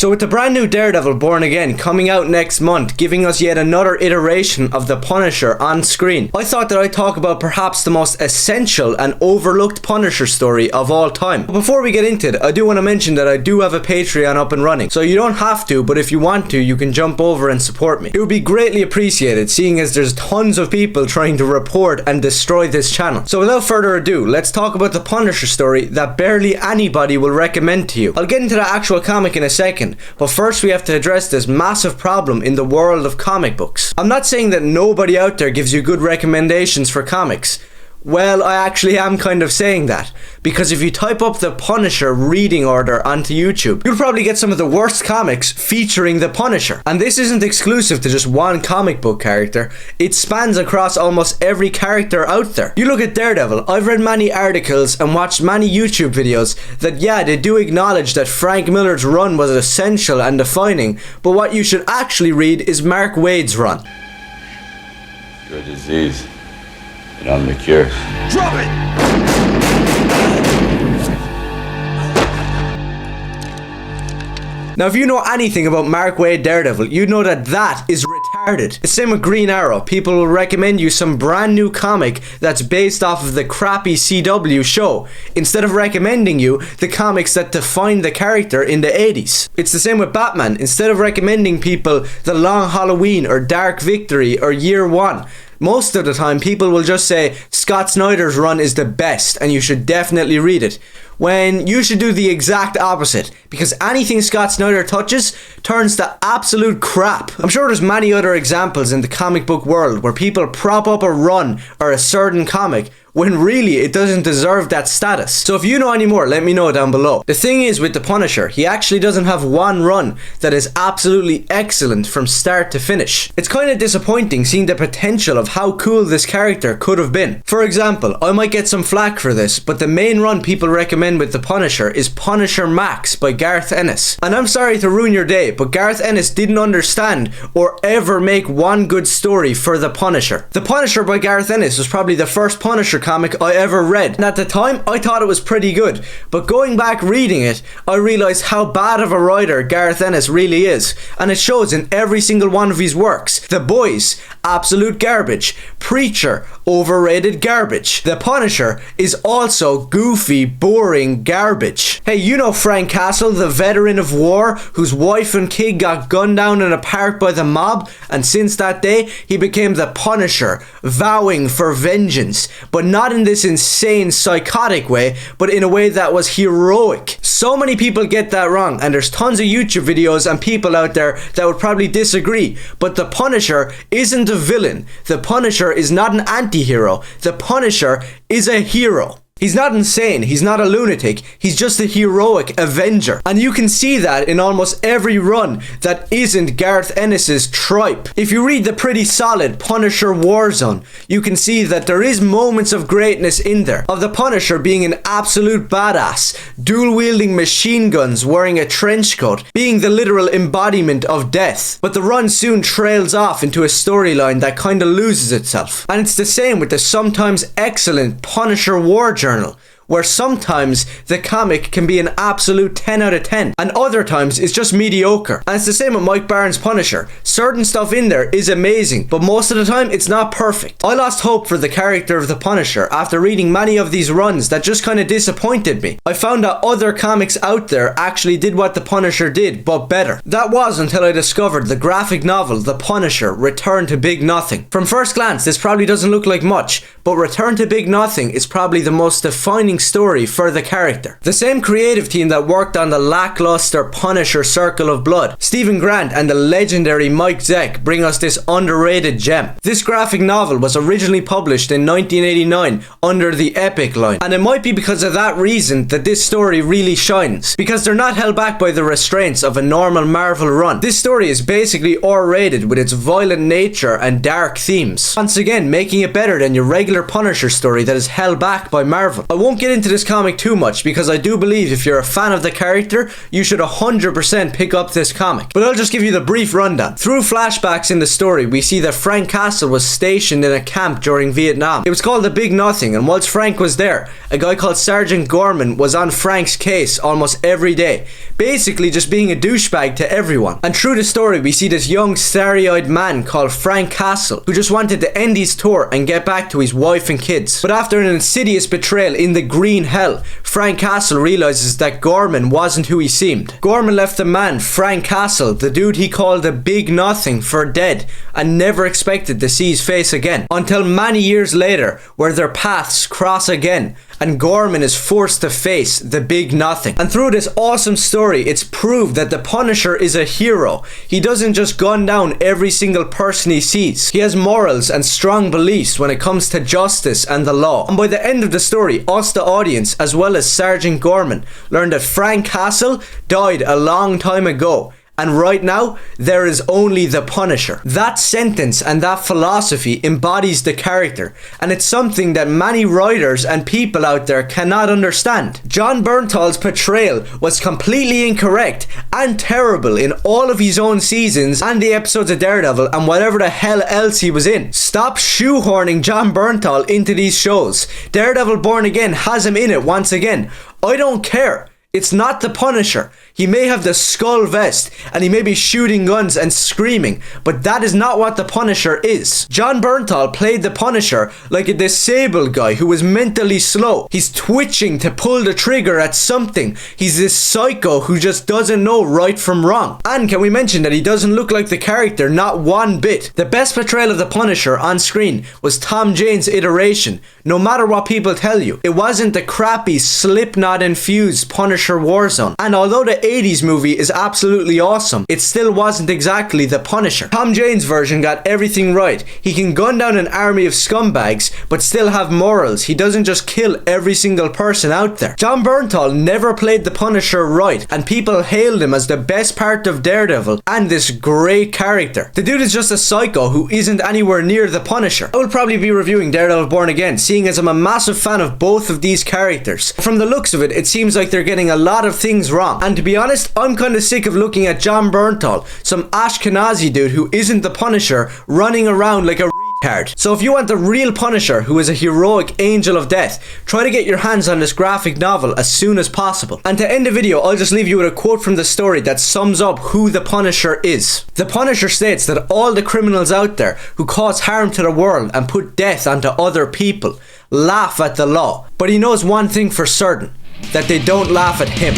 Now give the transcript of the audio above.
So with the brand new Daredevil Born Again coming out next month, giving us yet another iteration of the Punisher on screen, I thought that I'd talk about perhaps the most essential and overlooked Punisher story of all time. But before we get into it, I do want to mention that I do have a Patreon up and running, so you don't have to, but if you want to, you can jump over and support me. It would be greatly appreciated, seeing as there's tons of people trying to report and destroy this channel. So without further ado, let's talk about the Punisher story that barely anybody will recommend to you. I'll get into the actual comic in a second, but first we have to address this massive problem in the world of comic books. I'm not saying that nobody out there gives you good recommendations for comics. Well, I actually am kind of saying that, because if you type up the Punisher reading order onto YouTube, you'll probably get some of the worst comics featuring the Punisher. And this isn't exclusive to just one comic book character, it spans across almost every character out there. You look at Daredevil, I've read many articles and watched many YouTube videos that yeah, they do acknowledge that Frank Miller's run was essential and defining, but what you should actually read is Mark Waid's run. Your disease. And I'm the cure. Drop it! Now if you know anything about Mark Waid Daredevil, you know that that is retarded. The same with Green Arrow. People will recommend you some brand new comic that's based off of the crappy CW show, instead of recommending you the comics that define the character in the 80s. It's the same with Batman. Instead of recommending people The Long Halloween or Dark Victory or Year One, most of the time people will just say Scott Snyder's run is the best and you should definitely read it, when you should do the exact opposite, because anything Scott Snyder touches turns to absolute crap. I'm sure there's many other examples in the comic book world where people prop up a run or a certain comic when really it doesn't deserve that status. So if you know any more, let me know down below. The thing is with the Punisher, he actually doesn't have one run that is absolutely excellent from start to finish. It's kind of disappointing seeing the potential of how cool this character could have been. For example, I might get some flack for this, but the main run people recommend with the Punisher is Punisher Max by Garth Ennis. And I'm sorry to ruin your day, but Garth Ennis didn't understand or ever make one good story for the Punisher. The Punisher by Garth Ennis was probably the first Punisher comic I ever read, and at the time I thought it was pretty good, but going back reading it, I realised how bad of a writer Garth Ennis really is, and it shows in every single one of his works. The Boys, absolute garbage. Preacher, overrated garbage. The Punisher is also goofy, boring garbage. Hey, you know Frank Castle, the veteran of war, whose wife and kid got gunned down in a park by the mob, and since that day he became the Punisher, vowing for vengeance, but not in this insane psychotic way, but in a way that was heroic. So many people get that wrong, and there's tons of YouTube videos and people out there that would probably disagree, but the Punisher isn't a villain. The Punisher is not an anti-hero. The Punisher is a hero. He's not insane, he's not a lunatic, he's just a heroic avenger. And you can see that in almost every run that isn't Garth Ennis's tripe. If you read the pretty solid Punisher Warzone, you can see that there is moments of greatness in there, of the Punisher being an absolute badass, dual-wielding machine guns, wearing a trench coat, being the literal embodiment of death. But the run soon trails off into a storyline that kinda loses itself. And it's the same with the sometimes excellent Punisher War Journal, where sometimes the comic can be an absolute 10 out of 10 and other times it's just mediocre. And it's the same with Mike Barnes' Punisher. Certain stuff in there is amazing, but most of the time it's not perfect. I lost hope for the character of the Punisher after reading many of these runs that just kind of disappointed me. I found that other comics out there actually did what the Punisher did, but better. That was until I discovered the graphic novel The Punisher: Return to Big Nothing. From first glance this probably doesn't look like much, but Return to Big Nothing is probably the most defining story for the character. The same creative team that worked on the lackluster Punisher Circle of Blood, Stephen Grant and the legendary Mike Zeck, bring us this underrated gem. This graphic novel was originally published in 1989 under the Epic line, and it might be because of that reason that this story really shines, because they're not held back by the restraints of a normal Marvel run. This story is basically R-rated with its violent nature and dark themes, once again making it better than your regular Punisher story that is held back by Marvel. I won't get into this comic too much because I do believe if you're a fan of the character, you should 100% pick up this comic. But I'll just give you the brief rundown. Through flashbacks in the story, we see that Frank Castle was stationed in a camp during Vietnam. It was called the Big Nothing, and whilst Frank was there, a guy called Sergeant Gorman was on Frank's case almost every day, basically just being a douchebag to everyone. And through the story, we see this young, starry-eyed man called Frank Castle, who just wanted to end his tour and get back to his wife and kids. But after an insidious betrayal in the Green Hell, Frank Castle realizes that Gorman wasn't who he seemed. Gorman left the man, Frank Castle, the dude he called a big nothing, for dead, and never expected to see his face again. Until many years later, where their paths cross again, and Gorman is forced to face the big nothing. And through this awesome story, it's proved that the Punisher is a hero. He doesn't just gun down every single person he sees. He has morals and strong beliefs when it comes to justice and the law. And by the end of the story, us the audience, as well as Sergeant Gorman, learned that Frank Castle died a long time ago. And right now, there is only the Punisher. That sentence and that philosophy embodies the character, and it's something that many writers and people out there cannot understand. Jon Bernthal's portrayal was completely incorrect and terrible in all of his own seasons and the episodes of Daredevil and whatever the hell else he was in. Stop shoehorning Jon Bernthal into these shows. Daredevil Born Again has him in it once again. I don't care. It's not the Punisher. He may have the skull vest and he may be shooting guns and screaming, but that is not what the Punisher is. Jon Bernthal played the Punisher like a disabled guy who was mentally slow. He's twitching to pull the trigger at something. He's this psycho who just doesn't know right from wrong. And can we mention that he doesn't look like the character, not one bit. The best portrayal of the Punisher on screen was Tom Jane's iteration, no matter what people tell you. It wasn't the crappy Slipknot-infused Punisher Warzone. And although the 80s movie is absolutely awesome, it still wasn't exactly the Punisher. Tom Jane's version got everything right. He can gun down an army of scumbags, but still have morals. He doesn't just kill every single person out there. Jon Bernthal never played the Punisher right, and people hailed him as the best part of Daredevil and this great character. The dude is just a psycho who isn't anywhere near the Punisher. I will probably be reviewing Daredevil Born Again, seeing as I'm a massive fan of both of these characters. From the looks of it, it seems like they're getting a lot of things wrong. And to be honest, I'm kind of sick of looking at Jon Bernthal, some Ashkenazi dude who isn't the Punisher, running around like a retard. So if you want the real Punisher, who is a heroic angel of death, try to get your hands on this graphic novel as soon as possible. And to end the video, I'll just leave you with a quote from the story that sums up who the Punisher is. The Punisher states that all the criminals out there who cause harm to the world and put death onto other people laugh at the law. But he knows one thing for certain, that they don't laugh at him.